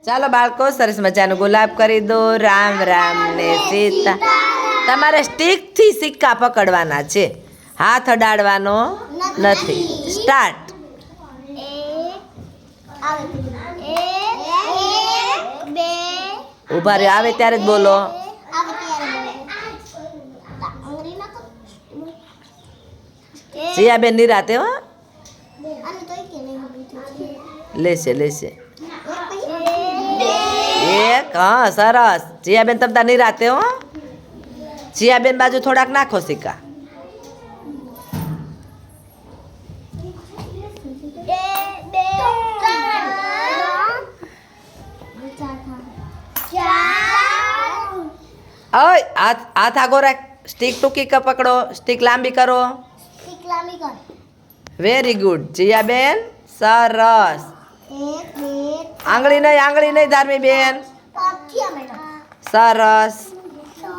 ચાલો બાળકો સરસ મજાનું ગુલાબ કરી દો. રામ રામ ને સીતા. તમારે સ્ટીકથી સિક્કા પકડવાના છે, હાથ અડાડવાનો નથી. સ્ટાર્ટ. ઉભા રહ્યો, આવે ત્યારે જ બોલો. જીયાબેન નિરાતે હો. લેશે લેશે. એક, હા સરસ. જીયાબેન તમતા નિરાતે હો. જીયાબેન બાજુ થોડાક નાખો સિક્કા. ઓય હાથ આગો રાખ. સ્ટીક ટૂંકી પકડો, સ્ટીક લાંબી કરો. વેરી ગુડ જીયાબેન, સરસ. આંગળી નહીં ધાર્મી બેન, સરસ.